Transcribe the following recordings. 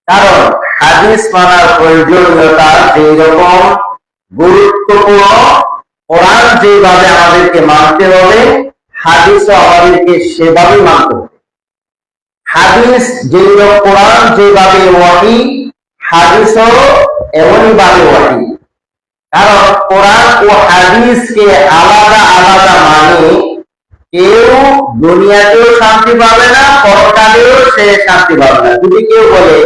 কারণ হাদিস মানার প্রয়োজনীয়তা যেরকম গুরুত্বপূর্ণ, কোরআন যেভাবে আমাদেরকে মানতে হবে, হাদিসও আমাদেরকে সেভাবে মানতে হবে। হাদিস যেরকম কোরআন যেভাবে ওয়াহি, হাদিসও এমনই ভাবে ওয়াহি। কারণ কোরআন ও হাদিসকে আলাদা আলাদা মানে কেউ দুনিয়াতেও শান্তি পাবে না, পরকালেও সে শান্তি পাবে না। যদি কেউ বলে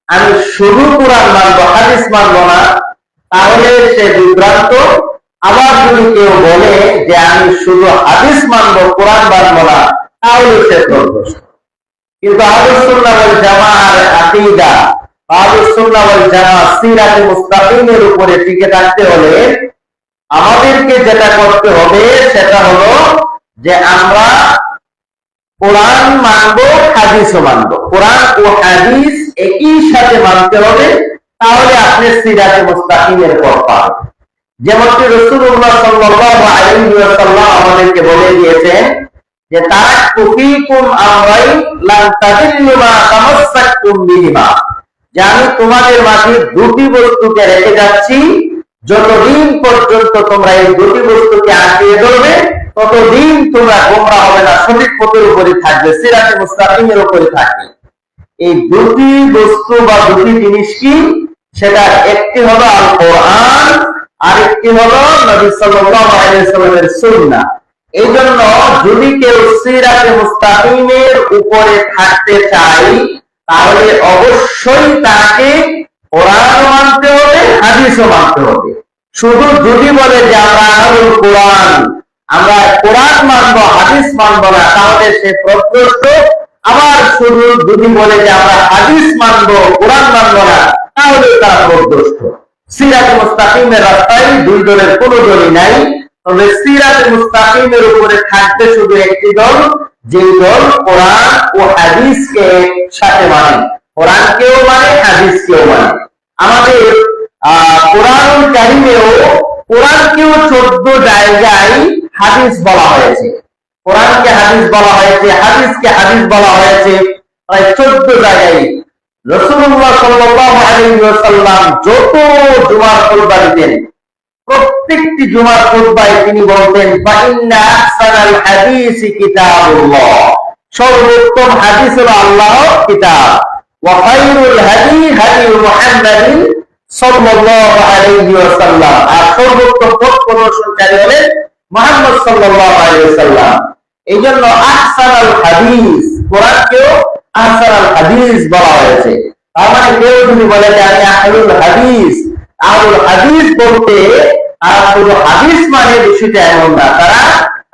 আমি শুধু কোরআন মানবো, হাদিস মানবো না, তাহলে সে বিভ্রান্ত। আবার যদি কেউ বলে যে আমি শুধু হাদিস মানবো, কোরআন মানবো না, তাহলে সে পথভ্রষ্ট। কিন্তু আহলুস সুন্নাহ ওয়াল জামাআর আকীদা, আহলুস সুন্নাহ ওয়াল জামাআহ সিরাতে মুস্তাকিমের উপরে টিকে থাকতে হলে আমাদেরকে যেটা করতে হবে সেটা হলো যে আমরা কোরআন মানবো, হাদিসও মানবো। কোরআন ও হাদিস একই সাথে মানতে হবে, তাহলে আপনি সিরাতে মুস্তাকিমের পথ পাবেন। যেমনটি রাসূলুল্লাহ সাল্লাল্লাহু আলাইহি ওয়াসাল্লাম আমাদেরকে বলে দিয়েছেন যে তারাকতু ফীকুম আমরাইন লান তাদিল্লু মা তামাসসাকতুম বিহিমা, যে আমি তোমাদের মাঝে দুটি বস্তুকে রেখে যাচ্ছি, যতদিন পর্যন্ত তোমরা এই দুটি বস্তুকে আঁকড়িয়ে ধরবে ততদিন তোমরা গোমরা হবে না, সঠিক পথের উপরে থাকবে, সিরাতে মুস্তাকিমের উপরে থাকবে। এই দুটি বস্তু বা দুটি জিনিস কি? সেটা একটি হলো আল কোরআন, আরেকটি হলো নবী সাল্লাল্লাহু আলাইহি ওয়াসাল্লামের সুন্নাহ। এই জন্য যদি কেউ সিরাতে মুস্তাকিমের উপরে থাকতে চায় তাহলে অবশ্যই তাকে কোরআন মানতে হবে, হাদিসও মানতে হবে। শুধু যদি বলে যে আমরা আহলুল কোরআন, আমরা কোরআন মানবো, হাদিস মানবো না, তাহলে সে পথভ্রষ্ট। আবার শুধু যদি বলে যে আমরা হাদিস মানবো, কোরআন মানবো না, তাহলে তারা পথভ্রষ্ট। সিরাতে মুস্তাকিমের রাস্তায় দুই দলের কোনো দলই নাই। তবে সিরাতে মুস্তাকিমের উপরে থাকবে শুধু একটি দল, যে দল কোরআন ও হাদিসকে সাথে মানে, কোরআনকেও মানে, হাদিসকেও মানে। আমাদের কোরআনুল কারীমেও কোরআনকেও 14 জায়গায় হাদিস বলা হয়েছে, কোরআনকে হাদিস বলা হয়েছে, হাদিসকে হাদিস বলা হয়েছে প্রায় 14 জায়গায়। রাসূলুল্লাহ সাল্লাল্লাহু আলাইহি ওয়াসাল্লাম যত জুমার খুতবা দিতেন, প্রত্যেকটি জুমার খুতবায় তিনি বলতেন ফাইন্না আহসানাল হাদিসি কিতাবুল্লাহ, সর্বোত্তম হাদিস হলো আল্লাহর কিতাব, ওয়া খায়রুল হাদি হাদি মুহাম্মাদিন সাল্লাল্লাহু আলাইহি ওয়াসাল্লাম, আর সর্বোত্তম পথ প্রদর্শনকারী হলেন মুহাম্মদ সাল্লাল্লাহু আলাইহি ওয়াসাল্লাম। এইজন্য আহসানাল হাদিস, কোরআনকেও আহসানাল হাদিস বলা হয়েছে। তার মানে কেউ যদি বলে যে আমি আহলুল হাদিস, আহলুল হাদিস বলতে তারা শুধু হাদিস মানে বিষয়টা এমন না, তারা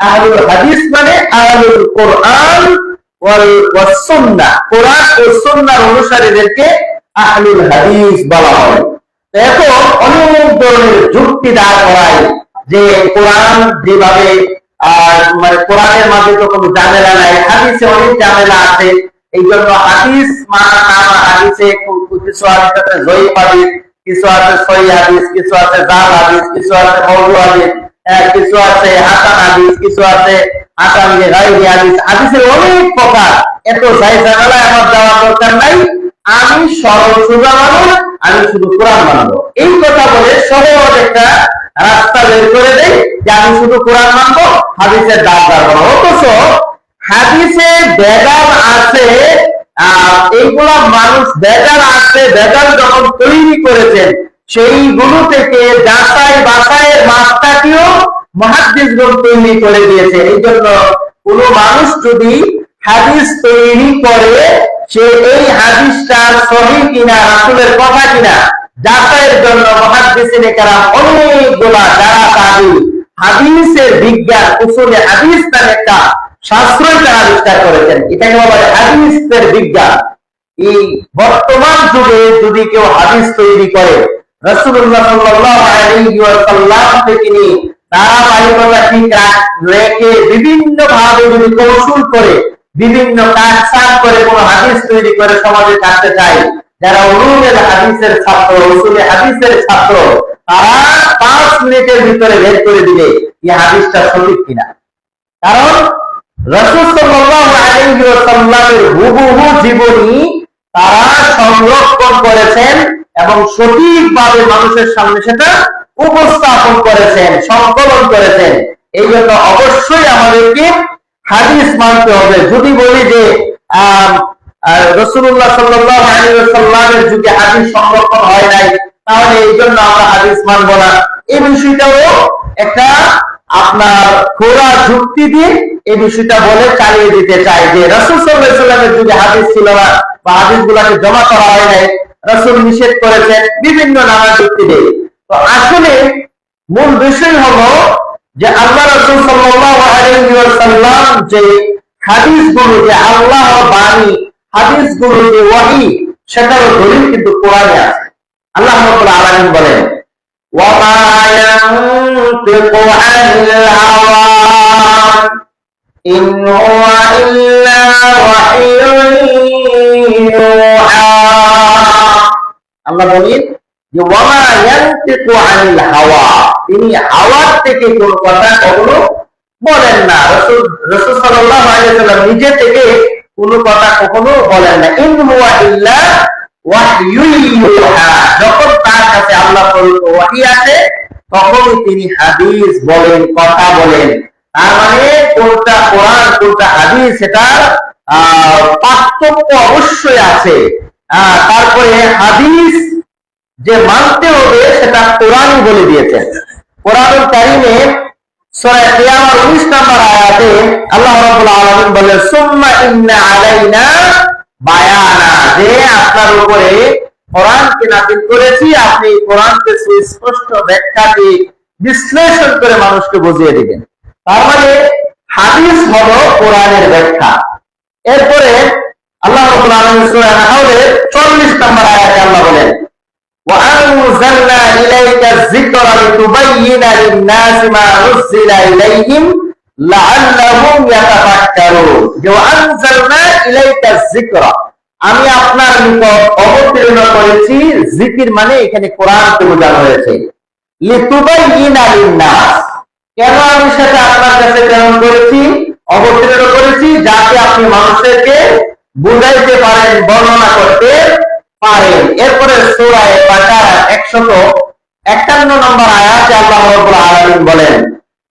আহলুল হাদিস মানে আহলুল কোরআন ওয়াল সুন্নাহ, কোরআন ও সুন্নাহর অনুসারীদেরকে আহলুল হাদিস বলা হয়। এখন অনেক ধরনের যুক্তি দাঁড় করায় যে কোরআন যেভাবে মানে কোরআনের মাঝে তো কোনো ঝামেলা নাই, হাদিসে অনেক ঝামেলা আছে, এই জন্য হাদিস মানা না, হাদিসে কিছু আছে জয়ীফ হাদিস, কিছু আছে সহিহ হাদিস, কিছু আছে জাল হাদিস, কিছু আছে মাওদু হাদিস, কিছু আছে হাসান হাদিস, কিছু আছে হাসান গায়রি হাদিস। হাদিসের অনেক প্রকার, এত ঝামেলা আমার যাওয়ার দরকার নাই, আমি সরল সোজা মানুষ, আমি শুধু কোরআন মানবো, এই কথা বলে সহজ একটা রাস্তা বের করে দেয় যে আমি শুধু কোরআন মানবো, হাদিসের দাম রাখবো না। অথচ হাদিসে ভেজাল আছে, এইগুলা মানুষ ভেজাল আছে, ভেজাল যখন তৈরি করেছেন সেইগুলো থেকে যাচাই বাছাইয়ের মাপকাঠিও মুহাদ্দিসগণ তৈরি করে দিয়েছে। এই জন্য কোন মানুষ যদি হাদিস তৈরি করে, সে এই হাদিসটা সহিহ কিনা, রাসূলের কথা কিনা যাচাইয়ের জন্য মুহাদ্দিসিনে কেরাম অনেকগুলা যারা তাদের হাদিসের বিজ্ঞান, উসুলে হাদিস নামে একটা শাস্ত্রই তারা আবিষ্কার করেছেন। এটাকে বলে হাদিসের বিজ্ঞান। এই বর্তমান যুগে যদি কেউ হাদিস তৈরি করে, রাসূলুল্লাহ সাল্লাল্লাহু আলাইহি ওয়াসাল্লাম থেকে নিয়ে ধারাবাহিকতা ঠিক রেখে বিভিন্ন ভাবে যদি কৌশল করে, বিভিন্ন কাজ করে কোন হাদিস তৈরি করে সমাজে থাকতে চায়, যারা উলুমুল হাদিসের ছাত্র, উসুলে হাদিসের ছাত্র, তারা 5 মিনিটের ভিতরে বের করে দিলে এই হাদিসটা সঠিক কিনা। কারণ রাসূল সাল্লাল্লাহু আলাইহি ওয়াসাল্লামের হুবহু জীবনী তারা সংরক্ষণ করেছেন এবং সঠিকভাবে মানুষের সামনে সেটা উপস্থাপন করেছেন, সংকলন করেছেন। এই জন্য অবশ্যই আমাদেরকে হাদিস মানতে হবে। যদি বলি যে রাসূলুল্লাহ সাল্লাল্লাহু আলাইহি ওয়াসাল্লামের যুগে হাদিস সংরক্ষণ হয় নাই, তাহলে এই জন্য আমরা হাদিস মানবো না, এই বিষয়টাও একটা আপনার খোলা যুক্তি দিয়ে এই বিষয়টা বলে চালিয়ে দিতে চাই যে রাসূল সাল্লাল্লাহু আলাইহি ওয়াসাল্লামের যুগে হাদিস ছিল না বা হাদিসগুলোকে জমা করা হয় নাই, রাসূল নিষেধ করেছেন, বিভিন্ন নানা যুক্তি দিয়ে। তো আসলে মূল বিষয় হলো যে আল্লাহ রাসূল সাল্লাল্লাহু আলাইহি ওয়াসাল্লাম যে হাদিসগুলো, যে আল্লাহর বাণী, হাদিসগুলো যে ওয়াহী, সেটার দলিল কিন্তু কোরআনে আছে। আল্লাহ রাব্বুল আলামিন বলেন, ওয়া মা ইয়ানতিকু আনিল হাওয়া ইন হুয়া ইল্লা ওয়াহয়ুন ইউহা। আল্লাহ বলেন যে ওয়া মা ইয়ানতিকু আনিল হাওয়া, তিনি হাওয়ার থেকে কোনো কথা কখনো বলেন না। রাসূল সাল্লাল্লাহু আলাইহি ওয়াসাল্লাম নিজে থেকে কোনো কথা কখনো বলেন না। ইন হুয়া ইল্লা ওয়াহয়ুন ইউহা, যখন তার কাছে আল্লাহ প্রদত্ত ওয়াহী আসে তখনই তিনি হাদিস বলেন, কথা বলেন। তার মানে কোনটা কোরআন কোনটা হাদিস সেটার পার্থক্য অবশ্যই আছে। তারপরে হাদিস যে মানতে হবে সেটা কোরআনই বলে দিয়েছেন। কোরআনুল কারীমে সূরা কিয়ামার 19 নম্বর আয়াতে আল্লাহ রাব্বুল আলামিন বলেন, সুম্মা ইন্না আলাইনা বায়ানা, যে আপনার উপরে কোরআনকে নাযিল করেছি, আপনি কোরআনকে সুস্পষ্ট ব্যাখ্যা দিয়ে বিশ্লেষণ করে মানুষকে বুঝিয়ে দিবেন। তার মানে হাদিস হলো কোরআনের ব্যাখ্যা। এরপরে আল্লাহ রাব্বুল আলামিন সূরা নাহলের 40 নম্বর আয়াতে আল্লাহ বলেন, ওয়া আনজালনা ইলাইকা যিকরা লিতুবাইয়িনা লিন-নাসি মা নুযিলা ইলাইহিম লাআল্লাহুম ইয়াতাফাক্কারুন। ওয়া আনজালনা ইলাইকা যিকরা, আমি আপনার নিকট অবতীর্ণ করেছি, জিকির মানে এখানে কোরআনকে বোঝানো হয়েছে, লিতুবাইয়িনা লিন-নাস, কেন আমি সেটা আপনার কাছে প্রেরণ করেছি, অবতীর্ণ করেছি, যাতে আপনি মানুষদেরকে বুঝাইতে পারেন, বর্ণনা করতে পারেন। এরপরে সূরা বাকারা 151 নম্বর আয়াতে আল্লাহ রাব্বুল আলামিন বলেন,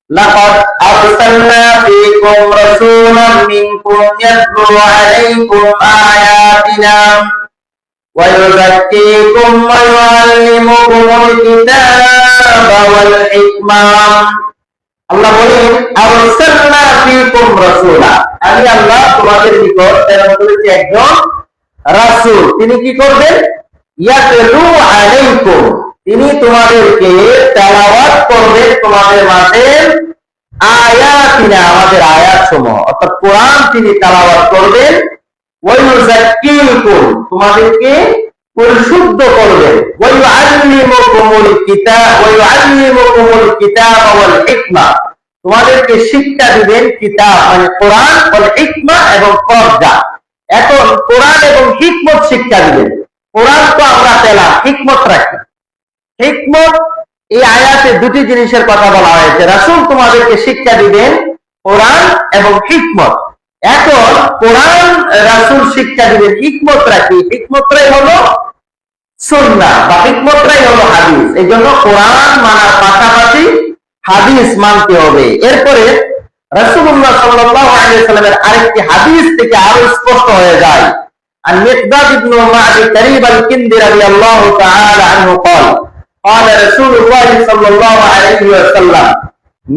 লাকাদ আরসালনা ফীকুম রাসূলান মিনকুম ইয়াতলু আলাইকুম আয়াতিনা ওয়া ইউযাক্কিকুম ওয়া ইউআল্লিমুকুমুল কিতাবা ওয়াল হিকমা। আল্লাহ বলেন, আরসালনা ফীকুম রাসূলা, আমি আল্লাহ তোমাদের নিকট প্রেরণ করেছি একজন রাসূল। তিনি কি করবেন? ইয়াতলু আলাইকুম, তিনি তোমাদেরকে তেলাওয়াত করবেন তোমাদের মাঝে, আয়াতিনা, আমাদের আয়াতসমূহ, অর্থাৎ কোরআন তিনি তেলাওয়াত করবেন, ওয়া ইউযাক্কিকুম, তোমাদেরকে পরিশুদ্ধ করবেন, ওয়া ইউআল্লিমুকুমুল কিতাব ওয়াল হিকমা, তোমাদেরকে শিক্ষা দিবেন, কিতাব মানে কোরআন, ওয়াল হিকমা এবং পর্দা। এখন কোরআন এবং হিকমত শিক্ষা দিবেন। কোরআন তো আমরা পেলাম, হিকমত রাখি। হিকমত, এই আয়াতে দুটি জিনিসের কথা বলা হয়েছে। রাসূল তোমাদেরকে শিক্ষা দিবেন কোরআন এবং হিকমত। এখন কোরআন রাসূল শিক্ষা দিবেন, হিকমত রাখি, হিকমতটাই হলো সুন্নাহ বা হিকমতটাই হলো হাদিস। এই জন্য কোরআন মানার পাশাপাশি হাদিস মানতে হবে। এরপরে রাসূলুল্লাহ সাল্লাল্লাহু আলাইহি ওয়াসাল্লামের আরেকটি হাদিস থেকে আরো স্পষ্ট হয়ে যায়। আর মিকদাদ ইবনে মাদি কারীব আল-কিন্দি রাদিয়াল্লাহু তাআলা আনহু قال قال رسول الله সাল্লাল্লাহু আলাইহি ওয়াসাল্লাম,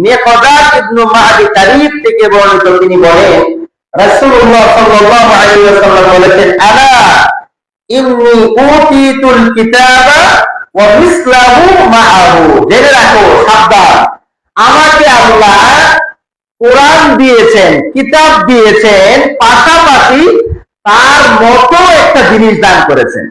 মিকদাদ ইবনে মাদি কারীব থেকে বর্ণিত, তিনি বলেন রাসূলুল্লাহ সাল্লাল্লাহু আলাইহি ওয়াসাল্লাম বলেছেন, আলা ইন্নী উতীতুল কিতাবা ওয়া মিসলাহু মাআহু, জেনে রাখো, সাবধান, আমাকে আল্লাহ কোরআন দিয়েছেন, কিতাব দিয়েছেন, পাশাপাশি তার মতো একটা জিনিস দান করেছেন।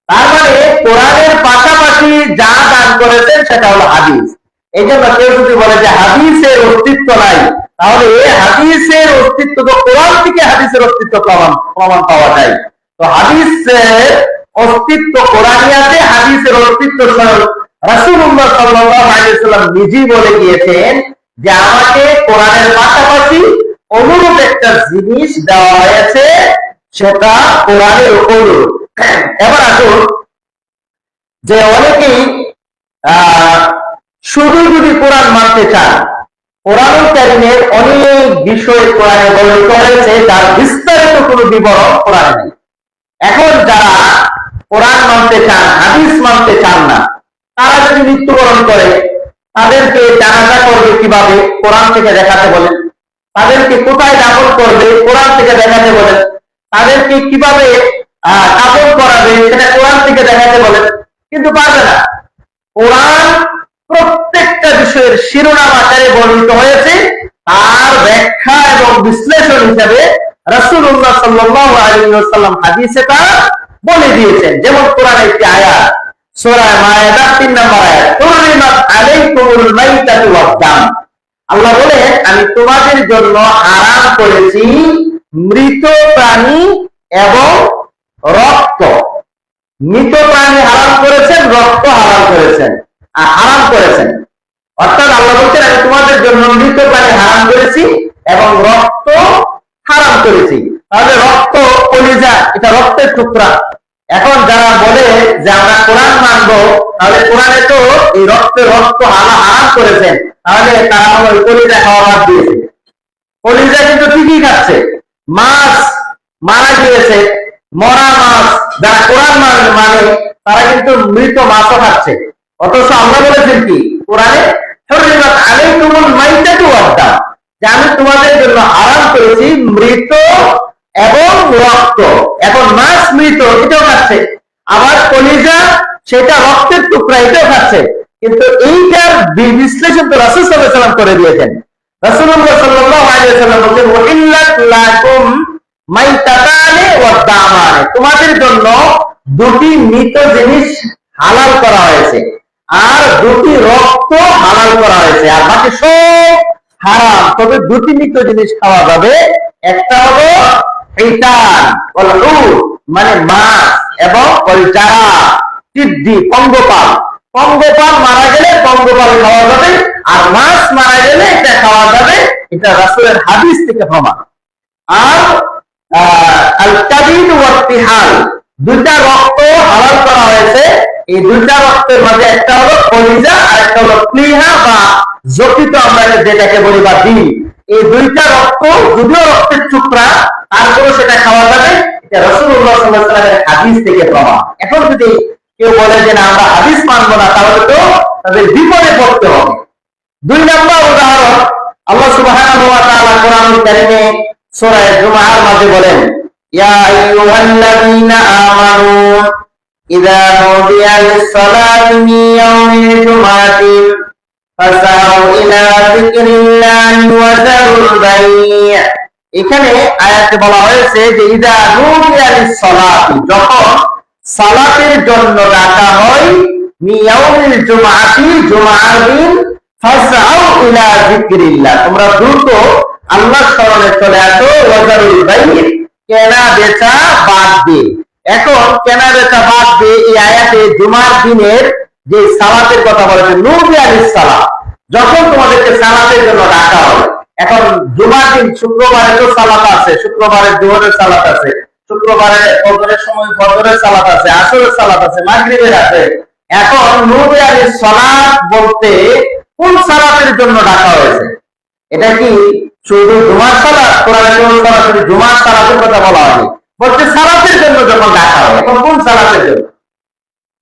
তার মানে কোরআনের পাশাপাশি যা দান করেছেন সেটা হলো হাদিস। এই জন্য কেউ যদি বলে যে হাদিসের অস্তিত্ব নাই, তাহলে হাদিসের অস্তিত্ব তো কোরআন থেকে হাদিসের অস্তিত্ব প্রমাণ পাওয়া যায়। তো হাদিসের অস্তিত্ব কোরআনে আছে, হাদিসের অস্তিত্ব রাসূলুল্লাহ সাল্লাল্লাহু আলাইহি ওয়াসাল্লাম নিজেই বলে গিয়েছেন যে আমাকে কোরআনের পাশাপাশি অনুরূপ একটা জিনিস দেওয়া হয়েছে, সেটা কোরআনের অনুরূপ। এবার আসুন যে অনেকেই শুধু যদি কোরআন মানতে চান, কোরআনুল কারীমের অনেক বিষয় কোরআনে বর্ণিত হয়েছে যার বিস্তারিত কোনো বিবরণ কোরআনে নেই। এখন যারা কোরআন মানতে চান, হাদিস মানতে চান না, তারা যদি মৃত্যুবরণ করে তাদেরকে জানাজা করবে কিভাবে, কোরআন থেকে দেখাতে বলেন। তাদেরকে কোথায় দাফন করবে, কোরআন থেকে দেখাতে বলেন। তাদেরকে কিভাবে কাফন করাবে, সেটা কোরআন থেকে দেখাতে বলেন, কিন্তু পারবে না। কোরআন প্রত্যেকটা বিষয়ের শিরোনাম আকারে বর্ণিত হয়েছে, তার ব্যাখ্যা এবং বিশ্লেষণ হিসেবে রাসূলুল্লাহ সাল্লাল্লাহু আলাইহি ওয়াসাল্লাম হাদিসে তা বলে দিয়েছেন। যেমন কোরআনের একটি আয়াত, সূরা মায়েদা 3 নম্বর আয়াত, হুরিমাত আলাইকুমুল মাইতাতু ওয়াদ দাম। আল্লাহ বলেন, আমি তোমাদের জন্য হারাম করেছি মৃত প্রাণী এবং রক্ত। মৃত প্রাণী হারাম করেছেন, রক্ত হারাম করেছেন। অর্থাৎ আল্লাহ বলছেন, আমি তোমাদের জন্য মৃত প্রাণী হারাম করেছি এবং রক্ত হারাম করেছি। তাহলে রক্ত, কলিজা, এটা রক্তের টুকরা। এখন যারা বলে যে আমরা কোরআন মানবো, তাহলে কোরআনে তো এই রক্ত হারাম করেছেন, তাহলে তারা ওই কলিজা খাওয়া বাদ দিয়েছে। কলিজা কিন্তু ঠিকই খাচ্ছে। মাছ মারা গিয়েছে, মরা মাছ, যারা কোরআন মানে তারা কিন্তু মৃত মাছও খাচ্ছে। অথচ আমরা বলেছেন কি কোরআনে, হুরিমাত আলাইকুমুল মাইতাতু ওয়াদ দাম, যে আমি তোমাদের জন্য হারাম করেছি মৃত এবং রক্ত। এখন মাছ মৃত, এটাও খাচ্ছে, আবার কলিজা, সেটা রক্তের টুকরা, এটাও খাচ্ছে। কিন্তু এইটার বিশ্লেষণ তো রাসূল সাল্লাল্লাহু আলাইহি ওয়াসাল্লাম করে দিয়েছেন। রাসূলুল্লাহ সাল্লাল্লাহু আলাইহি ওয়াসাল্লাম বলেন, ওয়াইল্লাত লাকুম মাইতাতানি ওয়াদ দামানি, তোমাদের জন্য দুটি মৃত জিনিস হালাল করা হয়েছে আর দুটি রক্ত হালাল করা হয়েছে, আর বাকি সব হারাম। তবে দুটি মৃত জিনিস খাওয়া যাবে, একটা হলো হিতান ওয়াল হুর, মানে মাছ, এবং ওই যারা টিড্ডি, পঙ্গপাল মারা গেলে পঙ্গপাল খাওয়া যাবে, আর মাছ মারা গেলে এটা খাওয়া যাবে। এটা রাসূলের হাদিস থেকে প্রমাণ। আর আল কাবিদ ওয়াত তিহাল, দুইটা রক্ত হালাল করা হয়েছে। এই দুইটা রক্তের মাঝে একটা হলো কলিজা আর একটা হলো প্লীহা বা যকৃত, আমরা যেটাকে বলি, বা দিল। এই দুইটা রক্ত যদিও রক্তের টুকরা, তারপরে সেটা খাওয়া যাবে। এটা রাসূলুল্লাহ সাল্লাল্লাহু আলাইহি ওয়াসাল্লামের হাদিস থেকে প্রমাণ। এখন যদি কেউ বলে যে না আমরা হাদিস মানবো না, তাহলে তো তাদের বিপদে পড়তে হবে। 2 নম্বর উদাহরণ, আল্লাহ সুবহানাহু ওয়া তাআলা কোরআনুল কারীমে সূরা জুমার মাঝে বলেন, ইয়া আইয়ুহাল্লাযীনা আমানু ইযা নুদিয়া লিস-সালাতি মিন ইয়াউমিল জুমআতি ফাসাউ ইলা যিকরিল্লাহি ওয়া যারুল বাই'। এখানে আয়াতে বলা হয়েছে যে ইযা নুদিয়া লিস-সালাতি, যখন সালাতের জন্য ডাকা হয়, মিন ইয়াউমিল জুমআতি, জুমার দিন, ফাসাউ ইলা যিকরিল্লাহ, তোমরা দ্রুত আল্লাহর স্মরণে চলে আসো, ওয়া যারুল বাই', কেনা বেচা বাদ দিয়ে। এখন কেনা বেচা বাদ দিয়ে এই আয়াতে জুমার দিনের যে সালাতের কথা বলেছে, নুদিয়া লিস-সালাত, যখন তোমাদেরকে সালাতের জন্য ডাকা হয়। এখন জুমার দিন, শুক্রবারে তো সালাত আছে, শুক্রবারে জোহরের সালাত আছে, শুক্রবারে ফজরের সময় ফজরের সালাত আছে, আসরের সালাত আছে, মাগরিবের আছে। এখন নুদিয়া লিস-সালাত বলতে কোন সালাতের জন্য ডাকা হয়েছে? এটা কি শুধু জুমার সালাত? কোরআনে সরাসরি জুমার সালাতের কথা বলা হয়নি, বলতে সালাতের জন্য যখন ডাকা হয়। এখন কোন সালাতের জন্য?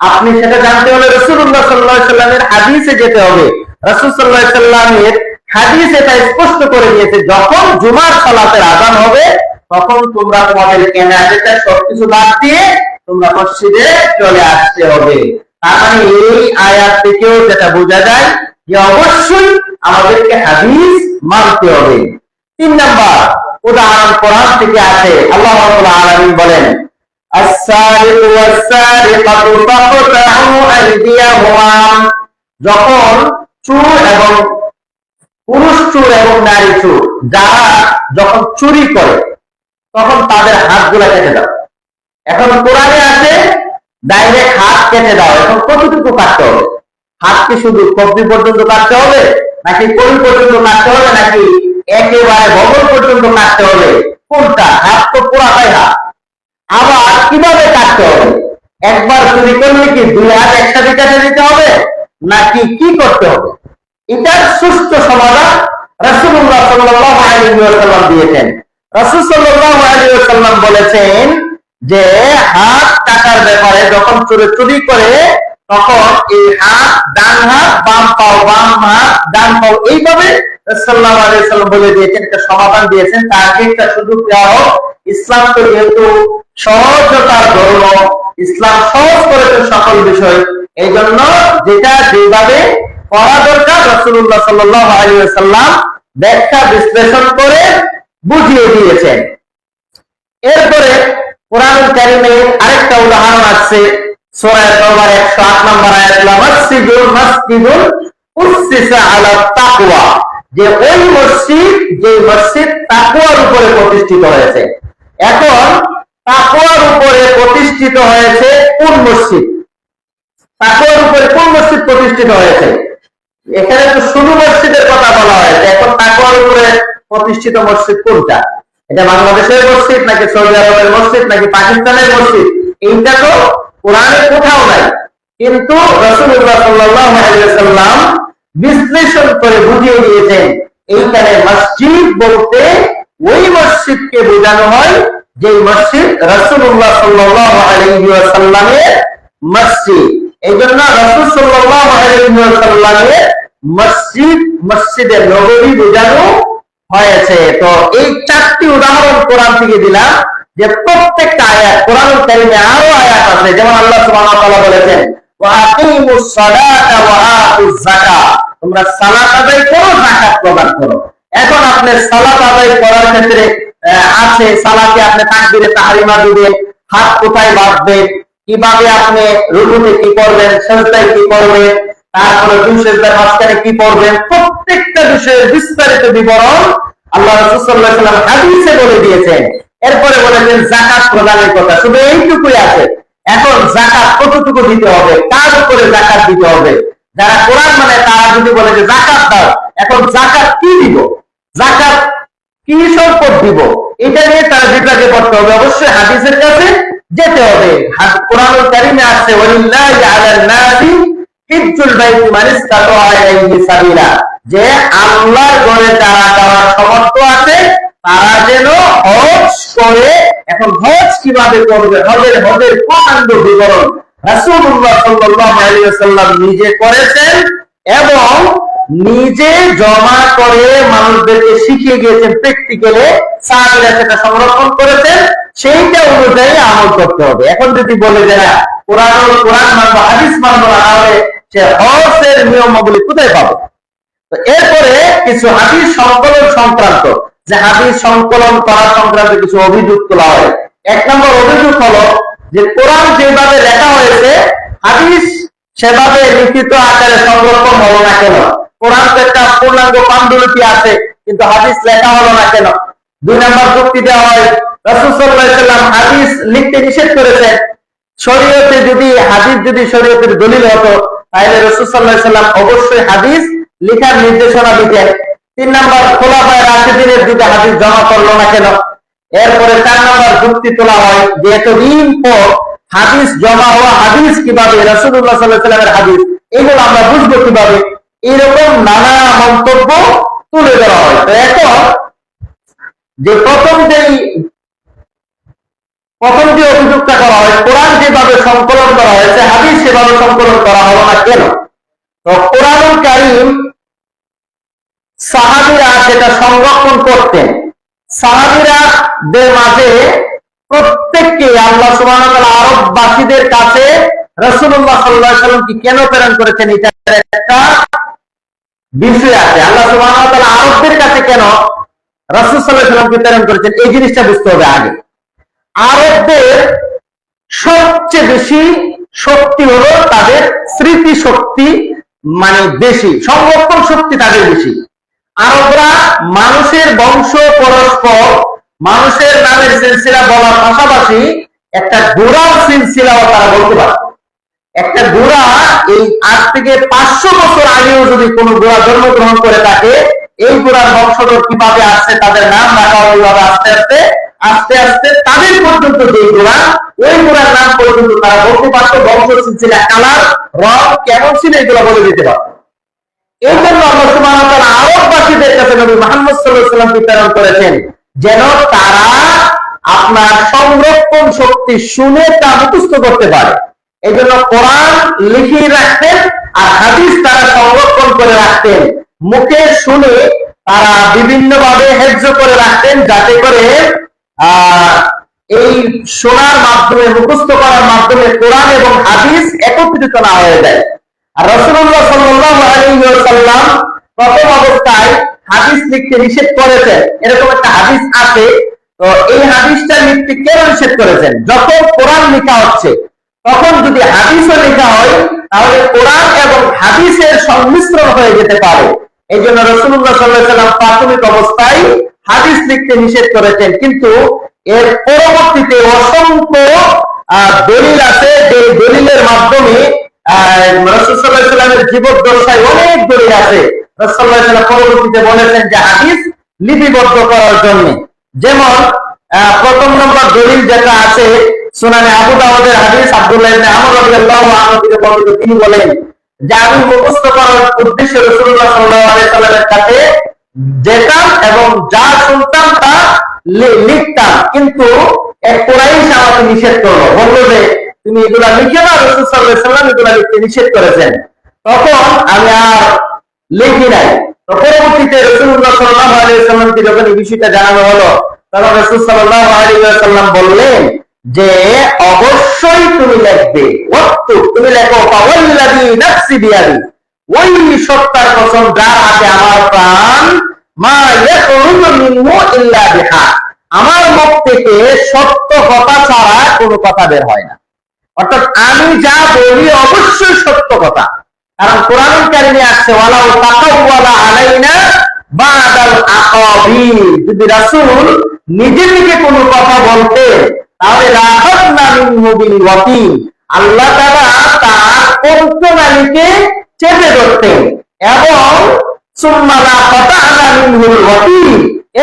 আপনি সেটা জানতে হলে রাসূলুল্লাহ সাল্লাল্লাহু আলাইহি ওয়াসাল্লামের হাদিসে যেতে হবে। রাসূল সাল্লাল্লাহু আলাইহি ওয়াসাল্লামের হাদিসে এটা স্পষ্ট করে দিয়েছে, যখন জুমার সালাতের আযান হবে, তখন তোমরা তোমাদের কেনা বেচা সবকিছু বাদ দিয়ে তোমরা মসজিদে চলে আসতে হবে। তার মানে এই আয়াত থেকেও যেটা বোঝা যায় যে অবশ্যই আমাদেরকে হাদিস মানতে হবে। 3 নাম্বার উদাহরণ কোরআন থেকে আছে। আল্লাহ রাব্বুল আলামিন বলেন, আস-সারিকু ওয়াস-সারিকাতু ফাকতাউ আইদিয়াহুমা, যখন চোর এবং পুরুষ চোর এবং নারী চোর যারা যখন চুরি করে, তখন তাদের হাতগুলো কেটে দাও। এখন কোরআনে আছে ডাইরেক্ট হাত কেটে দাও। এখন কতটুকু কাটতে হবে? হাত কি শুধু কবজি পর্যন্ত কাটতে হবে, নাকি কোল পর্যন্ত কাটতে হবে, নাকি একেবারে বগল পর্যন্ত কাটতে হবে? কোনটা? হাত তো পুরাটাই হাত। আবার কিভাবে কাটতে হবে, একবার চুরি করলে কি 2 হাত একসাথে কেটে দিতে হবে নাকি কি করতে হবে, এটার সুষ্ঠু সমাধান রাসূলুল্লাহ সাল্লাল্লাহু আলাইহি ওয়াসাল্লাম দিয়েছেন। রাসূল সাল্লাল্লাহু আলাইহি ওয়াসাল্লাম বলেছেন যে হাত কাটার ব্যাপারে যখন চুরি করে তখন এই হাত ডান হাত বাম পাও, বাম হাত ডান পাও, এইভাবে সাল্লাল্লাহু আলাইহি ওয়াসাল্লাম বলে দিয়েছেন, একটা সমাধান দিয়েছেন। তাকে একটা সুযোগ দেওয়া হোক। ইসলাম তো যেহেতু সহজতার ধর্ম, ইসলাম সহজ করেছে সকল বিষয়, এই জন্য যেটা যেভাবে করা দরকার রাসূলুল্লাহ সাল্লাল্লাহু আলাইহি ওয়াসাল্লাম ব্যাখ্যা বিশ্লেষণ করে বুঝিয়ে দিয়েছেন। এরপরে কোরআনুল কারীমে আরেকটা উদাহরণ আছে, সূরা তাওবার 108 নম্বর আয়াত, মাসজিদুল উসসিসা আলা তাকওয়া, যে ওই মসজিদ যে মসজিদ তাকওয়ার উপরে প্রতিষ্ঠিত হয়েছে। এখন তাকওয়ার উপরে প্রতিষ্ঠিত হয়েছে কোন মসজিদ, তাকওয়ার উপরে কোন মসজিদ প্রতিষ্ঠিত হয়েছে? এখানে তো শুধু মসজিদের কথা বলা হয়েছে, এখন তাকওয়ার উপরে প্রতিষ্ঠিত মসজিদ কোনটা? এটা বাংলাদেশের মসজিদ নাকি সৌদি আরবের মসজিদ নাকি পাকিস্তানের মসজিদ? এইটা তো কোরআনে কোথাও নাই, কিন্তু রাসূলুল্লাহ সাল্লাল্লাহু আলাইহি ওয়াসাল্লাম বিশ্লেষণ করে বুঝিয়ে দিয়েছেন এইখানে মসজিদ বলতে ওই মসজিদকে বোঝানো হয় যে মসজিদ রাসূলুল্লাহ সাল্লাল্লাহু আলাইহি ওয়াসাল্লামের মসজিদ। এই জন্য রাসূল সাল্লাল্লাহু আলাইহি ওয়াসাল্লামের মসজিদ মসজিদে নববী বোঝানো হয়েছে। তো এই 4টি উদাহরণ কোরআন থেকে দিলাম, যে প্রত্যেকটা আয়াত কোরআনুল কারীমে আরো আয়াত আছে, যেমন আল্লাহ সুবহানাহু ওয়া তাআলা বলেছেন ওয়া আকিমুস সালাতা ওয়া আতুজ যাকাত, তোমরা সালাত আদায় করো, যাকাত প্রদান করো। এখন আপনি সালাত আদায় করার ক্ষেত্রে আছে, সালাতে আপনি তাকবীরে তাহরিমা দিবেন, হাত কোথায় বাঁধবেন, কিভাবে আপনি রুকুতে কি করবেন, সিজদায় কি করবেন, তারপরে দুই সিজদার মাঝখানে কি পড়বেন, প্রত্যেকটা বিষয়ের বিস্তারিত বিবরণ আল্লাহ রাসূল সাল্লাল্লাহু আলাইহি ওয়াসাল্লাম হাদিসে বলে দিয়েছেন। এরপরে বলেছেন যাকাত প্রদানের কথা, শুধু এইটুকুই আছে। এখন যাকাত কতটুকু দিতে হবে, কার উপরে যাকাত দিতে হবে? যারা কোরআন মানে তারা যদি বলে যে যাকাত দাও, এখন যাকাত কি দিব, যাকাত কি সম্পদ দিব, এটা নিয়ে তারা বিপাকে পড়তে হবে। অবশ্যই হাদিসের কাছে যেতে হবে। কোরআনুল কারীমে আছে ওয়ালিল্লাহি আলান নাসি হিজ্জুল বাইতি মান ইসতাতা ইলাইহি সাবিলা, যে আল্লাহর ঘরে যারা যাওয়ার সামর্থ্য আছে তারা যেন হজ করে। এখন হজ কিভাবে করবে, হজের পূর্ণাঙ্গ বিবরণ রাসূলুল্লাহ সাল্লাল্লাহু আলাইহি ওয়াসাল্লাম নিজে করেছেন এবং নিজে জমা করে মানুষদেরকে শিখিয়ে গিয়েছেন প্র্যাকটিক্যালে, সাহাবীরা সেটা সংরক্ষণ করেছেন, সেইটা অনুযায়ী আমল করতে হবে। এখন যদি বলে যে না কোরআন মানবো, হাদিস মানবো না, তাহলে সে হজের নিয়মাবলী কোথায় পাবে? তো এরপরে কিছু হাদিস সংকলন সংক্রান্ত, যে হাদিস সংকলন করা সংক্রান্ত কিছু অভিযোগ তোলা হয়। 1 নম্বর অভিযোগ হলো যে কোরআন যেভাবে লেখা হয়েছে হাদিস সেভাবে লিখিত আকারে সংরক্ষণ হলো না কেন? কোরআন তো একটা পূর্ণাঙ্গ পান্ডুলিপি আছে, কিন্তু হাদিস লেখা হলো না কেন? 2 নম্বর যুক্তি দেওয়া হয় রাসূল সাল্লাল্লাহু আলাইহি ওয়াসাল্লাম হাদিস লিখতে নিষেধ করেছেন। শরীয়তে যদি হাদিস যদি শরীয়তের দলিল হতো তাহলে রাসূল সাল্লাল্লাহু আলাইহি ওয়াসাল্লাম অবশ্যই হাদিস লেখার নির্দেশনা দিতেন। 3 নম্বর খোলাফায়ে রাশিদিনের দিকে হাদিস জমা করলো না কেন? এরপরে 4 নম্বর যুক্তি তোলা হয় যে এতদিন পর হাদিস জমা হওয়া হাদিস কিভাবে, রাসূলুল্লাহ সাল্লাল্লাহু আলাইহি ওয়াসাল্লামের হাদিস, এগুলো আমরা বুঝবো কিভাবে? এরকম নানা মন্তব্য তুলে দেওয়া হয়। তো এখন যে প্রথম যে অভিযোগটা করা হয়, কোরআন যেভাবে সংকলন করা হয়েছে হাদিস সেভাবে সংকলন করা হলো না কেন? তো কোরআনুল কারীম সাহাবীরা সেটা সংরক্ষণ করতেন। সাহাবীরাদের মাঝে প্রত্যেককে আল্লাহ সুবহানাহু ওয়া তাআলা আরববাসীদের কাছে রাসূলুল্লাহ সাল্লাল্লাহু আলাইহি ওয়াসাল্লাম কি কেন প্রেরণ করেছেন এটা একটা বিষয় আছে। আল্লাহ সুবহানাহু ওয়া তাআলা আরবদের কাছে কেন রাসূল সাল্লাল্লাহু আলাইহি ওয়াসাল্লামকে প্রেরণ করেছেন এই জিনিসটা বুঝতে হবে আগে। আরবদের সবচেয়ে বেশি শক্তি হলো তাদের স্মৃতি শক্তি, মানে বেশি সংরক্ষণ শক্তি তাদের বেশি। আরবরা মানুষের বংশ পরস্পর মানুষের নামের সিলসিলা বলার পাশাপাশি একটা গোড়ার সিলসিলাও তারা বলতে পারে। একটা গোড়া এই আজ থেকে 500 বছর আগেও যদি কোনো গোড়া জন্মগ্রহণ করে থাকে, এই গোড়ার বংশধর কিভাবে আসছে, তাদের নাম রাখা ওইভাবে আস্তে আস্তে আস্তে আস্তে তাদের পর্যন্ত যে গোড়া, ওই গোড়ার নাম পর্যন্ত তারা বলতে পারতো, বংশ সিলসিলা, কালার, রং কেমন ছিল এগুলো বলে দিতে পারতো। এই জন্য আল্লাহ সুবহানাহু ওয়া তাআলা আরববাসীদের কাছে নবী মুহাম্মদ সাল্লাল্লাহু আলাইহি ওয়াসাল্লাম প্রেরণ করেছেন, যেন তারা আপনার সংরক্ষণ শক্তি শুনে তা মুখস্থ করতে পারে। এই জন্য কোরআন লিখে রাখতেন আর হাদিস তারা সংরক্ষণ করে রাখতেন, মুখে শুনে তারা বিভিন্ন ভাবে হেফজ করে রাখতেন, যাতে করে এই শোনার মাধ্যমে, মুখস্থ করার মাধ্যমে কোরআন এবং হাদিস একত্রিত না হয়ে যায়। আর রাসূলুল্লাহ সাল্লাল্লাহু আলাইহি ওয়াসাল্লাম প্রথম অবস্থায় হাদিস লিখতে নিষেধ করেছেন, এরকম একটা হাদিস আছে। তো এই হাদিসটা লিখতে কেন নিষেধ করেছেন? যখন কোরআন লেখা হচ্ছে তখন যদি হাদিসও লেখা হয় তাহলে কোরআন এবং হাদিসের সংমিশ্রণ হয়ে যেতে পারে। এই জন্য রাসূলুল্লাহ সাল্লাল্লাহু আলাইহি ওয়াসাল্লাম প্রাথমিক অবস্থায় হাদিস লিখতে নিষেধ করেছেন, কিন্তু এর পরবর্তীতে অসংখ্য দলিল আছে, যে দলিলের মাধ্যমে রাসূল সাল্লাল্লাহু আলাইহি ওয়াসাল্লামের জীবদ্দশায় অনেক দলিল আছে। রাসূল সাল্লাল্লাহু আলাইহি ওয়াসাল্লাম পরবর্তীতে বলেছেন যে হাদিস লিপিবদ্ধ করার জন্য। যেমন প্রথম নম্বর দলিল যেটা আছে সুনানে আবু দাউদের হাদিস, আব্দুল্লাহ ইবনে আমর রাদিয়াল্লাহু আনহু থেকে বর্ণিত, তিনি বলেন যে আমি মুখস্থ করার উদ্দেশ্যে রাসূলুল্লাহ সাল্লাল্লাহু আলাইহি ওয়াসাল্লামের কাছে যেতাম এবং যা শুনতাম তা লিখতাম, কিন্তু এক কুরাইশ আমাকে নিষেধ করলো, বললো যে তুমি এগুলা লিখে না, রাসূল সাল্লাল্লাহু আলাইহি ওয়াসাল্লাম এগুলা লিখতে নিষেধ করেছেন। তখন আমি আর লিখি নাই। তো পরবর্তীতে রাসূলুল্লাহ সাল্লাল্লাহু আলাইহি ওয়াসাল্লামকে যখন এই বিষয়টা জানানো হলো, তখন রাসূল সাল্লাল্লাহু আলাইহি ওয়াসাল্লাম বললেন যে অবশ্যই তুমি লিখবে, তুমি লেখো, ফাওয়াল্লাযী নাফসি বিয়াদি, ওই সত্তার কসম যার হাতে আমার প্রাণ, মা ইয়াখরুজু মিনহু ইল্লা বিহা, আমার মুখ থেকে সত্য কথা ছাড়া কোনো কথা বের হয় না। অর্থাৎ আমি যা বলি অবশ্যই সত্য কথা, কারণ কোরআনুল কারীমে আছে ওয়ালাউ তাকাওয়ালা আলাইনা বাদাল আকাবির, যদি রাসূল নিজে থেকে কোনো কথা বলতেন তাহলে রাখাতনা মিনহু বিল ওয়াকিল, আল্লাহ তাআলা তার কণ্ঠনালীকে চেপে ধরতেন, এবং সুম্মা লাকাতানা মিনহুল ওয়াকিল,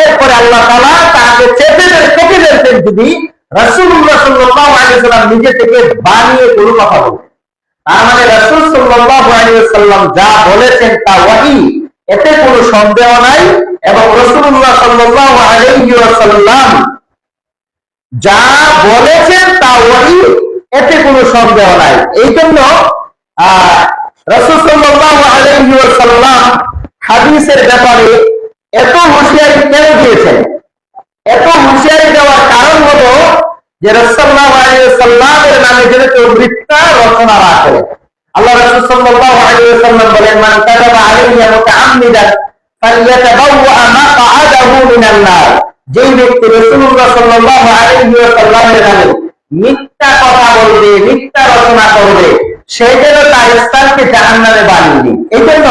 এরপরে আল্লাহ তাআলা তাকে চেপে ধরতেন যদি রাসূলুল্লাহ সাল্লাল্লাহু আলাইহি ওয়াসাল্লাম নিজে থেকে বানিয়ে কোনো কথা বলতেন। তার মানে রাসূল সাল্লাল্লাহু আলাইহি ওয়াসাল্লাম যা বলেছেন তা ওহী, এতে কোনো সন্দেহ নাই, এবং রাসূলুল্লাহ সাল্লাল্লাহু আলাইহি ওয়াসাল্লাম যা বলেছেন তা ওহী, এতে কোনো সন্দেহ নাই। এই জন্য রাসূল সাল্লাল্লাহু আলাইহি ওয়াসাল্লাম হাদিসের ব্যাপারে এত হুঁশিয়ারি কেন দিয়েছেন? এত হুঁশিয়ারি দেওয়ার কারণ হলো যে রাসূলুল্লাহ সাল্লাল্লাহু আলাইহি ওয়াসাল্লামের নামে যদি কেউ মিথ্যা রচনা রাখে, আল্লাহ রাসূল সাল্লাল্লাহু আলাইহি ওয়াসাল্লাম বলেন, মান কাযাবা আলাইয়া মুতাআম্মিদান ফালইয়াতাবাওয়া মাকআদাহু মিনান নার, যেই ব্যক্তি রাসূলুল্লাহ সাল্লাল্লাহু আলাইহি ওয়াসাল্লামের নামে মিথ্যা কথা বলবে, মিথ্যা রচনা করবে, সে যেন তার স্থানকে জাহান্নামে বানিয়ে দিবে। এই জন্য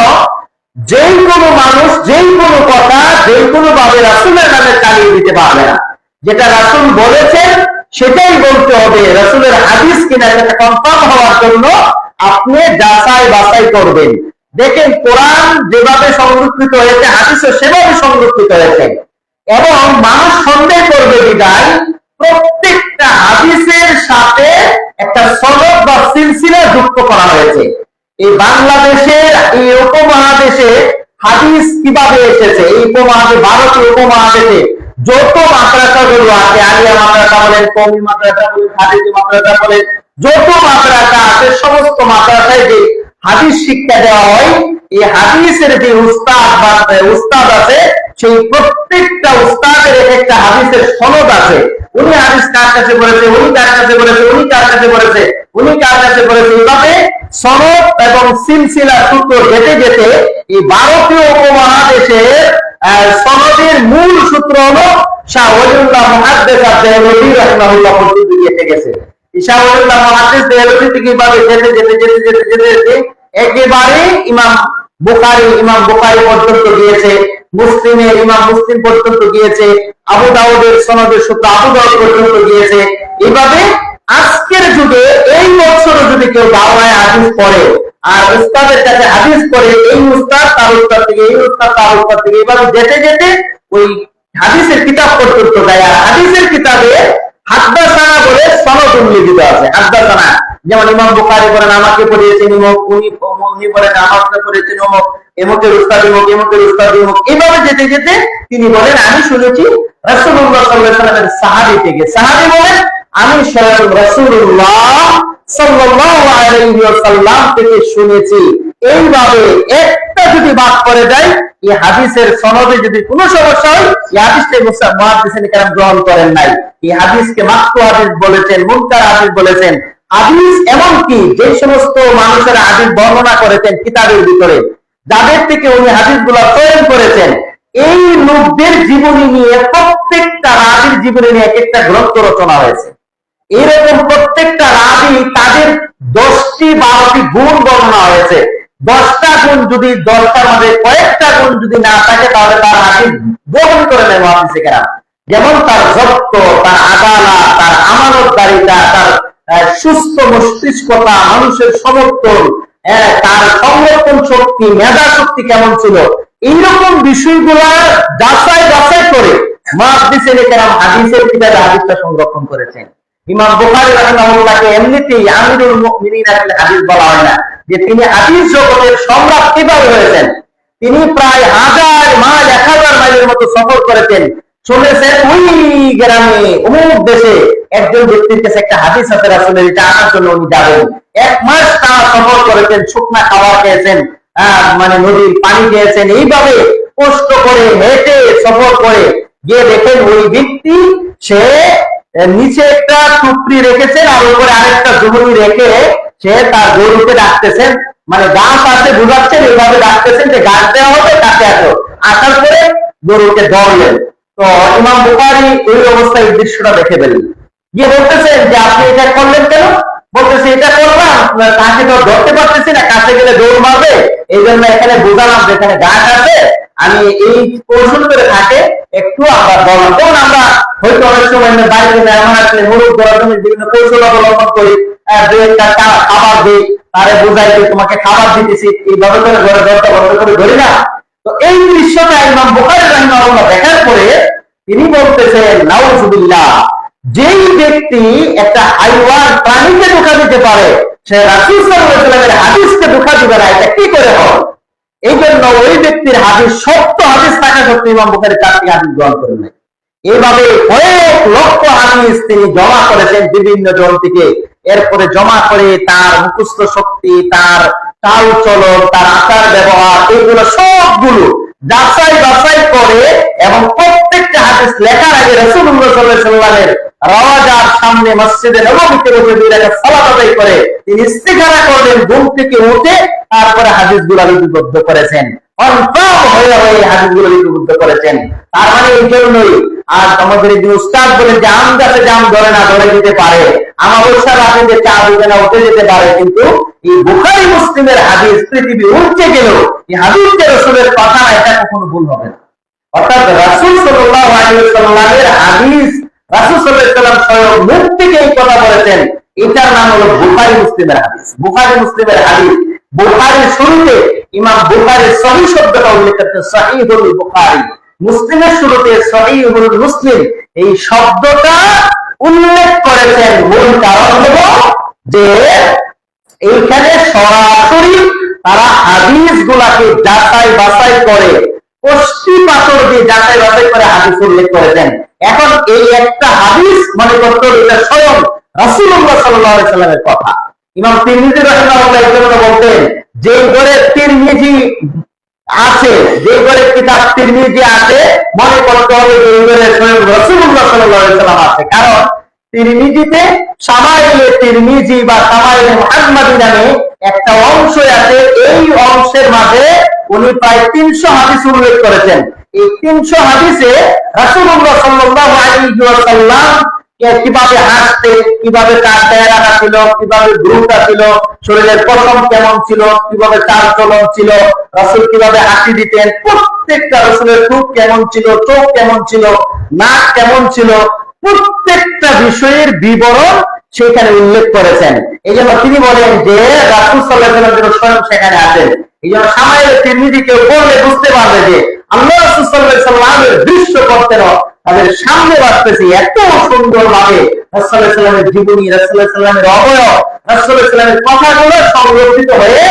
যেই কোনো মানুষ যেই কোনো কথা যেই কোনো ভাবে রাসূলের নামে চালিয়ে দিতে পারবে না। যেটা রাসূল বলেছেন সেটাই বলতে হবে। রাসূলের হাদিস কিনা সেটা কনফার্ম হওয়ার জন্য আপনি যাচাই বাছাই করবেন। দেখেন কোরআন যেভাবে সংরক্ষিত হয়েছে, হাদিসও সেভাবে সংরক্ষিত হয়েছে, এবং মানুষ সন্দেহ করবে বিদায় প্রত্যেকটা হাদিসের সাথে একটা সনদ বা সিলসিলা যুক্ত করা হয়েছে। এই বাংলাদেশের এই উপমহাদেশে হাদিস কিভাবে এসেছে, এই উপমহাদেশে, ভারতীয় উপমহাদেশে যত মাদ্রাসাগুলো আছে, আলিয়া মাদ্রাসা বলেন, কওমি মাদ্রাসা বলেন, হাদিসি মাদ্রাসা বলেন, যত মাদ্রাসা আছে সমস্ত মাদ্রাসায় যে হাদিস শিক্ষা দেওয়া হয়, এই হাদিসের যে উস্তাদ আছে, সেই প্রত্যেকটা উস্তাদের একটা হাদিসের সনদ আছে। উনি হাদিস কার কাছে বলেছে, উনি কার কাছে বলেছে, উনি কার কাছে বলেছে, উনি কার কাছে বলেছে, এইভাবে সনদ এবং সিলসিলা সূত্র যেতে যেতে এই ভারতীয় উপমহাদেশের সনদের মূল সূত্র হলো শাহ ওলিউল্লাহ মুহাদ্দিস আদ-দেহলভী রাহিমাহুল্লাহ পর্যন্ত যেতে গেছে। শাহ ওলিউল্লাহ মুহাদ্দিস দেহলভী থেকে এইভাবে যেতে যেতে যেতে যেতে যেতে একেবারে ইমাম বুখারী পর্যন্ত গিয়েছে, মুসলিমের ইমাম মুসলিম পর্যন্ত গিয়েছে, আবু দাউদের সনদের সূত্র আবু দাউদ পর্যন্ত গিয়েছে। এইভাবে আজকের যুগে এই বছরও যদি কেউ বাংলায় হাদিস পড়ে আর উস্তাদের কাছে হাদিস পড়ে, এই উস্তাদ তার উস্তাদ থেকে, এই উস্তাদ তার উস্তাদ থেকে, এইভাবে যেতে যেতে ওই হাদিসের কিতাব পর্যন্ত যায়। আর হাদিসের কিতাবে হাদ্দাসানা বলে সনদ উল্লেখিত আছে। হাদ্দাসানা যেমন ইমাম বুখারী বলেন আমাকে পড়িয়েছেন ইমাম, উনি বলেন আমাকে পড়িয়েছেন অমুক, এমকের উস্তাদ ইমক, এমকের উস্তাদ ইমক। এইভাবে যেতে যেতে তিনি বলেন আমি শুনেছি রাসূলুল্লাহ সাল্লাল্লাহু আলাইহি ওয়াসাল্লামের সাহাবী থেকে। সাহাবী বলেন আমি স্বয়ং রাসূলুল্লাহ সাল্লাল্লাহু আলাইহি ওয়াসাল্লাম থেকে শুনেছি। এইভাবে একটা যদি বাদ করে যায়, এই হাদিসের সনদে যদি কোনো সমস্যা হয়, এই হাদিসটাকে মুহাদ্দিসিন কেরাম গ্রহণ করেন নাই। এই হাদিসকে মাকতু হাদিস বলেছেন, মুনকার হাদিস বলেছেন। হাদিস এমন কি যে সমস্ত মানুষেরা হাদিস বর্ণনা করেছেন কিতাবের ভিতরে, যাদের থেকে উনি হাদিসগুলো চয়ন করেছেন, এই লোকদের জীবনী নিয়ে প্রত্যেকটা রাবীর জীবনী নিয়ে এক একটা গ্রন্থ রচনা হয়েছে। এরকম প্রত্যেকটা রাবী তাদের 10টি 12টি গুণ বর্ণনা হয়েছে। 10টা গুণ যদি 10টার মধ্যে কয়েকটা গুণ যদি না থাকে, তাহলে তার হাদিস গ্রহণ করে নেয় মুহাদ্দিসিন কেরাম। যেমন তার যত্ন, তার আদালত, তার আমানতদারিতা, তার সুস্থ মস্তিষ্কতা, মানুষের সমর্থন, তার সংরক্ষণ শক্তি, মেধা শক্তি কেমন ছিল, এইরকম বিষয়গুলা যাচাই বাছাই করে মুহাদ্দিসিন কেরাম হাদিসের কিতাবে হাদিসটা সংরক্ষণ করেছেন। ইমাম বুখারী রাহিমাহুল্লাহকে এমনিতেই আমিরুল মুমিনিন হাদিস বলা হয় না, যে তিনি হাদিস জগতের সম্রাট কিভাবে হয়েছেন। তিনি প্রায় 1000 মাইল 1000 মাইলের মতো সফর করেছেন। শুনেছেন ওই গ্রামে অমুক দেশে একজন ব্যক্তির কাছে একটা হাদিস আছে রাসূলের, এটা আনার জন্য উনি যাবেন। 1 মাস তারা সফর করেছেন, শুকনা খাবার খেয়েছেন, মানে নদীর পানি খেয়েছেন। এইভাবে কষ্ট করে হেঁটে সফর করে গিয়ে দেখেন ওই ব্যক্তি সে নিচে একটা টুকরি রেখেছেন আর উপরে আরেকটা জুমনি রেখে সে তার গরুকে ডাকতেছেন, মানে গাছ আছে বুঝাচ্ছেন, এইভাবে ডাকতেছেন যে গাছ দেওয়া হবে, কাছে আসো। আসার পরে গরুকে ধরলেন। তো ইমাম বুখারী ওই অবস্থায় এই দৃশ্যটা দেখে ফেললেন, গিয়ে বলতেছেন যে আপনি এটা করলেন কেন? বলতেছে এটা করলাম, তাকে তো ধরতে পারতেছি না, কাছে গেলে দৌড় মারবে, এই জন্য এখানে বোঝালাম যে এখানে গাছ আছে, আমি এই কৌশল করে থাকে একটু আমরা বললাম। তখন আমরা হয়তো অনেক সময় বাইরে মেহমান আসলে মুরুখ ধরার জন্য বিভিন্ন কৌশল অবলম্বন করি, দু একটা খাবার দিই, তারে বোঝাই যে তোমাকে খাবার দিতেছি, এইভাবে করে ঘরে দরজা বন্ধ করে ধরি না। তো এই দৃশ্যটা ইমাম বুখারী রাহিমাহুল্লাহ দেখার পরে তিনি বলতেছেন নাউজুবিল্লাহ, যেই ব্যক্তি একটা হাইওয়ান প্রাণীকে ধোঁকা দিতে পারে, সে রাসূল সাল্লাল্লাহু আলাইহি ওয়াসাল্লামের হাদিসকে ধোঁকা দিবে না, এটা কি করে হয়? এই জন্য ওই ব্যক্তির হাদিস সত্য হাদিস থাকা সত্ত্বেও ইমাম বুখারী 4টি হাদিস গ্রহণ করেন নাই। এইভাবে কয়েক লক্ষ হাদিস তিনি জমা করেছেন বিভিন্ন জন থেকে। এরপরে জমা করে তার মুখস্থ শক্তি, তার চাল চলন, তার আচার ব্যবহার, এইগুলো সবগুলো যাচাই বাছাই করে এবং প্রত্যেকটা হাদিস লেখার আগে রাসূলুল্লাহ সাল্লাল্লাহু আলাইহি ওয়াসাল্লামের রওজার সামনে মসজিদে নববীতে বসে 2 রাকাত সালাত আদায় করে তিনি ইস্তিখারা করলেন, ঘুম থেকে উঠে তারপরে হাদিসগুলো লিপিবদ্ধ করেছেন, কনফার্ম হয়ে হয়ে হাদিসগুলো লিপিবদ্ধ করেছেন। তার মানে এই জন্যই আর আমাদের এই উস্তাদ বলে যে আম গাছে জাম ধরে না, ধরে যেতে পারে, আমাবস্যা রাতে যে চা দিবে না, উঠে যেতে পারে, কিন্তু এই বুখারী মুসলিমের হাদিস পৃথিবী উঠতে গেল এই হাদিস যে রাসূলের কথা, এটা কখনো ভুল হবে না। অর্থাৎ রাসূল সাল্লাল্লাহু আলাইহি ওয়াসাল্লামের হাদিস, রাসূল সাল্লাল্লাহু আলাইহি ওয়াসাল্লাম স্বয়ং মুখ থেকে এই কথা বলেছেন, এটার নাম হলো বুখারী মুসলিমের হাদিস। বুখারী মুসলিমের হাদিস, বুখারীর শুরুতে ইমাম বুখারীর সহিহ শব্দটা উল্লেখ করতে সহিহুল বুখারী, মুসলিমের শুরুতে সহিহুল মুসলিম এই শব্দটা উল্লেখ করেছেন। মূল কারণ হলো যে এইখানে সরাসরি তারা হাদিস গুলাকে যাচাই বাছাই করে, কষ্টি পাথর দিয়ে যাচাই বাছাই করে হাদিস উল্লেখ করেছেন। এখন এই একটা হাদিস মনে করতে হলে এটা স্বয়ং রাসূলুল্লাহ সাল্লাল্লাহু আলাইহি ওয়াসাল্লামের কথা। ইমাম তিরমিজি রাহিমাহুল্লাহ এই জন্য বলতেন, যে ঘরে তিরমিজি আছে, যে ঘরে কিতাব তিরমিজি আছে, মনে করতে হবে যে এই ঘরে স্বয়ং রাসূলুল্লাহ সাল্লাল্লাহু আলাইহি ওয়াসাল্লাম আছে। কারণ তিরমিজিতে শামাইলে তিরমিজি বা শামাইলে মুহাম্মাদি নামে একটা অংশ আছে, এই অংশের মাঝে উনি প্রায় 300 হাদিস উল্লেখ করেছেন। এই 300 হাদিসে রাসূলুল্লাহ সাল্লাল্লাহু আলাইহি ওয়াসাল্লাম কিভাবে হাসতেন, কিভাবে তার চেহারাটা ছিল, কিভাবে গ্রুপটা ছিল, শরীরের পশম কেমন ছিল, কিভাবে চাল চলন ছিল, রাসূল কিভাবে হাসি দিতেন, প্রত্যেকটা রাসূলের চোখ কেমন ছিল, চোখ কেমন ছিল, নাক কেমন ছিল, প্রত্যেকটা বিষয়ের বিবরণ সেখানে উল্লেখ করেছেন। এই জন্য তিনি বলেন যে রাসূল সাল্লাল্লাহু আলাইহি ওয়াসাল্লাম স্বয়ং সেখানে আছেন। এই জন্য শামাইল তিরমিজি কেউ পড়লে বুঝতে পারবে যে আল্লাহ রাসূল সাল্লাল্লাহু আলাইহি সাল্লামের দৃশ্যপটের তাদের সামনে বাড়তেছে এত সুন্দর ভাবে রাসূল সাল্লাল্লাহু আলাইহি সাল্লামের জীবনী, রাসূল সাল্লাল্লাহু আলাইহি সাল্লামের অবয়ব, রাসূল সাল্লাল্লাহু আলাইহি সাল্লামের কথাগুলো সংরক্ষিত হয়ে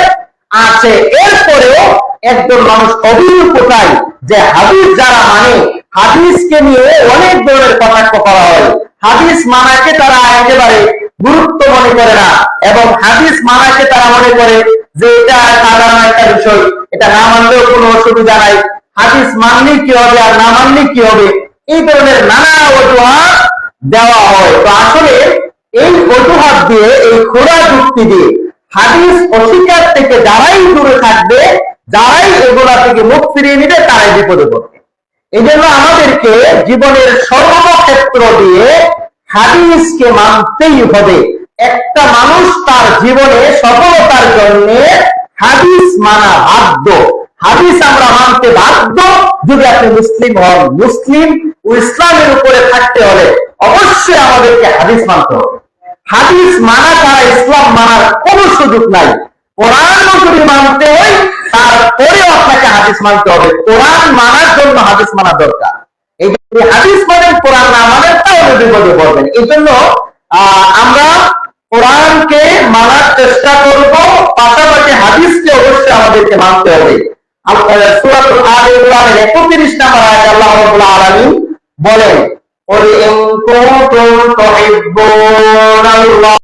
আছে। এরপরেও একজন মানুষ অভিযোগ কোথায় যে হাদিস যারা মানে, হাদিসকে নিয়ে অনেক ধরনের কটাক্ষ করা হয়, হাদিস মানাকে তারা একেবারে গুরুত্ব মনে করে না, এবং হাদিস মানাকে তারা মনে করে যে এটা সাধারণ একটা বিষয়, এটা না মানলেও কোনো অসুবিধা নাই, হাদিস মানলে কি হবে আর না মানলে কি হবে, এই ধরনের নানা অজুহাত দেওয়া হয়। তো আসলে এই অজুহাত দিয়ে, এই খোঁড়া যুক্তি দিয়ে হাদিস অস্বীকার থেকে যারাই দূরে থাকবে, যারাই এগুলা থেকে মুখ ফিরিয়ে নিবে, তারাই বিপদে পড়বে। এই জন্য আমাদেরকে জীবনের সর্বক্ষেত্র দিয়ে হাদিসকে মানতেই হবে। একটা মানুষ তার জীবনে সফলতার জন্য হাদিস মানা বাধ্য। হাদিস আমরা মানতে বাধ্য যদি আপনি মুসলিম হন। মুসলিম ও ইসলামের উপরে থাকতে হলে অবশ্যই আমাদেরকে হাদিস মানতে হবে। হাদিস মানা ছাড়া ইসলাম মানার কোনো সুযোগ নাই। কোরআন যদি মানতে হয় তারপরেও আপনাকে হাদিস মানতে হবে। কোরআন মানার জন্য হাদিস মানা দরকার। এই যে হাদিস মানেন, কোরআন না মানেন, তাহলে বিপদে পড়বেন। এই জন্য আমরা কোরআনকে মানার চেষ্টা করব, পাশাপাশি হাদিসকে অবশ্যই আমাদেরকে মানতে হবে। সূরাতুল আলে ইমরানের 31 নম্বর আয়াতে আল্লাহ রাব্বুল আলামিন বলেন, "ওয়া ইন কুনতুম তুহিব্বুনাল্লাহ"